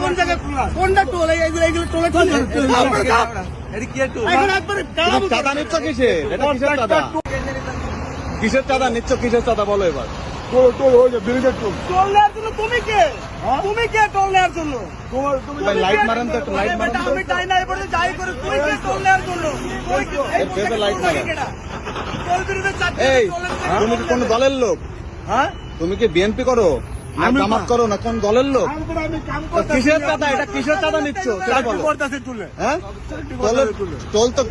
কোন জায়গায় কোনটা টোল? এইগুলো টোলে টোল চাঁদা নিচ্ছ কিসের? এটা কিসের চাঁদা? কিসের চাঁদা নিচ্ছ? কিসের চাঁদা বলো এবার? টোল নেওয়ার জন্য তুমি কে? তুমি কে টোল নেওয়ার জন্য? ভাই লাইট মারেন তো, একটু লাইট মারেন তো। আমি তাই নাই বলে যাই করে তুই কে টোল নেওয়ার জন্য? তুই কে? এই ফেসে লাইট মারেন। টোল বিরোধী চাকরি এই তুমি কি কোন দলের লোক? হ্যাঁ তুমি কি বিএনপি করো না জামাত করো না কোন দলের লোক? কিসের চাঁদা? এটা কিসের চাঁদা নিচ্ছ সেটা বলো। হ্যাঁ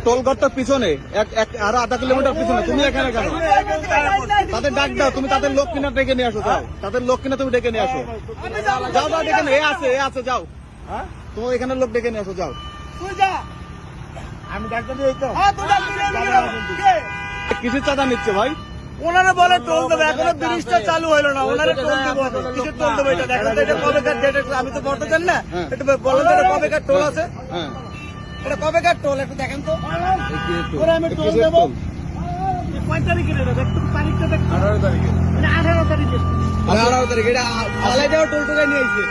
টোল ঘরটার পিছনে আরো আধা কিলোমিটার পিছনে, তুমি এখানে কেন? তাদের ডাক দাও, তুমি তাদের লোক কিনা ডেকে নিয়ে আসো, যাও তাদের লোক কিনা তুমি ডেকে নিয়ে আসো, যাও যাও ডেকে নিয়ে এ আছে যাও, তোমার এখানে লোক ডেকে নিয়ে আসো, যাও। আমি ডাক্তার দিয়ে তো হ্যাঁ তুই কে? কিসের চাঁদা নিচ্ছে ভাই? ওনারা বলে টোল দেবে, এখনো ব্রিজটা চালু হলো না, ওনারা টোল দেবো। কিসের টোল দেবো এটা দেখেন তো, এটা কবেকার ডেট? আমি তো বলতে চান না, একটু বলেন তো এটা কবেকার টোল আছে? হ্যাঁ এটা কবেকার টোল একটু দেখেন তো। ওরা আমি টোল দেবো 5 তারিখের, এটা একটু তারিখটা দেখ। 18 তারিখে, মানে 18 তারিখে, 18 তারিখে এটা ফালাই দেওয়া টোল টোলে নিয়ে আইছে।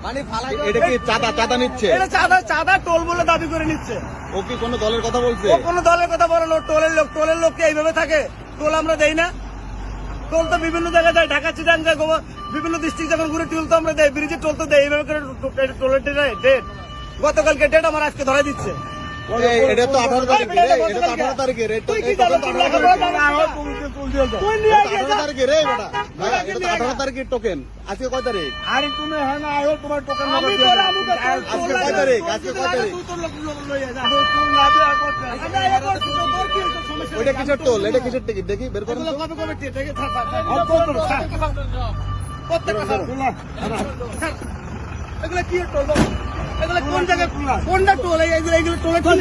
মানে ফালাই এটা কি চাঁদা নিচ্ছে? এটা চাঁদা টোল বলে দাবি করে নিচ্ছে। ও কি কোনো দলের কথা বলছে? ও কোনো দলের কথা বলে না, টোলের লোক কি এইভাবে থাকে? টোল আমরা দেই না? টোল তো বিভিন্ন জায়গায় যায়, ঢাকা চিটাং যায়, বিভিন্ন ডিস্ট্রিক্ট যখন ঘুরে টোল তো আমরা দেই, ব্রিজের টোল তো দেই। এইভাবে করে টোলের ডেট গতকালকে ডেট আমার আজকে ধরে দিচ্ছে। এটা তো 18 তারিখে রে, এটা তো 18 তারিখে রে, তুই কি জানো? তুই নিয়ে আয় 18 তারিখে রে বেটা, ভাই এটা তো 18 তারিখের টোকেন। আজকে কয় তারিখ? আরে তুমি হ্যাঁ না আয়ো, তোমার টোকেন না। আমি তোর আজকে কয় তারিখ? আজকে কয় তারিখ? তুই তোর লোক লইয়া যা। তুই না দে আকর আচ্ছা আকর তোর কি সমস্যা? ওইটা কিসের টোল? এটা কিসের টিকিট দেখি বের করুন তো। কবে কবে ঠিক আছে থাক প্রত্যেকটা এগুলো কি টোল? এগুলো কোন জায়গায় কোনটা টোল? এইগুলো টোলে টোল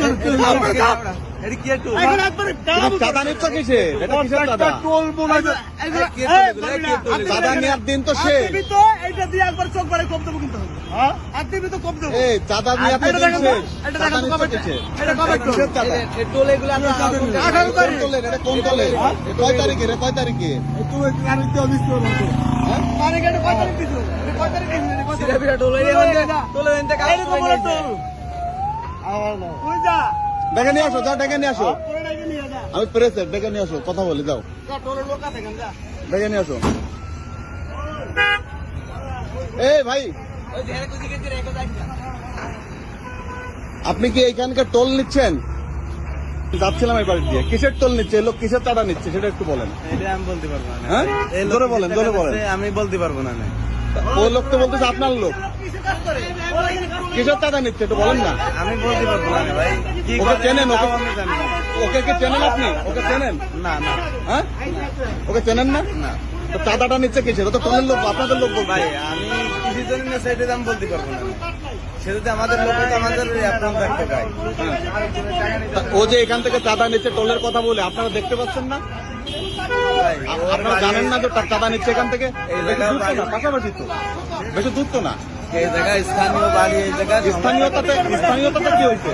এটা কি টোল? চাঁদা নিচ্ছ কিসের? এটা কিসের চাঁদা? টোল মনে হয় চাঁদা নেওয়ার দিন তো শেষ। তুমি তো এইটা দিয়ে একবার চোখ বাড়ি কম দেবো কিন্তু হ্যাঁ আর তুমি তো কম দেবো। এই চাঁদা নেওয়ার দিন শেষ। এটা চাঁদা দেখো নিচ্ছ কবে কিসের? এটা কবে কিসের চাঁদা? এই টোল এগুলো আমরা 18 কোন তারিখ টোলের? এটা কোন টোলের? কয় তারিখে রে? কয় তারিখে? তুমি গাড়ি তো মিস করো হ্যাঁ মানে এটা কয় তারিখ দিছো? এটা কয় তারিখ দিছো? সিধা বিরা টোল এই টোল এনতে কাজ করে বড় টোল আর না তুই যা ডেকে নিয়ে আসো, যাও ডেকে নিয়ে আসো। করে ডাকে নিয়ে যা আমি প্রেসের, ডেকে নিয়ে আসো, কথা বলি, যাও যা টোলের লোক আছে কেন যা ডেকে নিয়ে আসো। এই ভাই ওই ধ্যানে কুচি কেটে রেখে যাই না। আপনি কি এইখানকার টোল নিচ্ছেন? যাচ্ছিলাম এই বাড়ি দিয়ে, কিসের টোল নিচ্ছে? এই লোক কিসের চাঁদা নিচ্ছে সেটা একটু বলেন। এটা আমি বলতে পারবো না। হ্যাঁ জোরে বলেন, জোরে বলেন। আমি বলতে পারবো না। ওই লোক তো বলতেছে আপনার লোক, কিসের চাঁদা নিচ্ছে একটু বলেন না। আমি বলতে পারবো না ভাই। কি ওকে চেনেন? তাও আমি জানি না। ওকে কি চেনেন আপনি? ওকে চেনেন? না না হ্যাঁ ওকে চেনেন না? না তো চাঁদাটা নিচ্ছে কিসের? ও তো টোলের লোক, আপনাদের লোক বলবে। ভাই আমি কিছু জন্য না সেটা আমি বলতে পারবো না। সেটা আমাদের লোক তো আমাদের অ্যাপ্রন থাকতে পারে। তা ও যে এখান থেকে চাঁদা নিচ্ছে টোলের কথা বলে, আপনারা দেখতে পাচ্ছেন না? আপনারা জানেন না যে চাঁদা নিচ্ছে এখান থেকে? বেশি দূর তো না, পাশাপাশি তো, বেশি দূর তো না। এই জায়গায় স্থানীয় বাড়ি, এই জায়গায় স্থানীয়তাতে কি হয়েছে?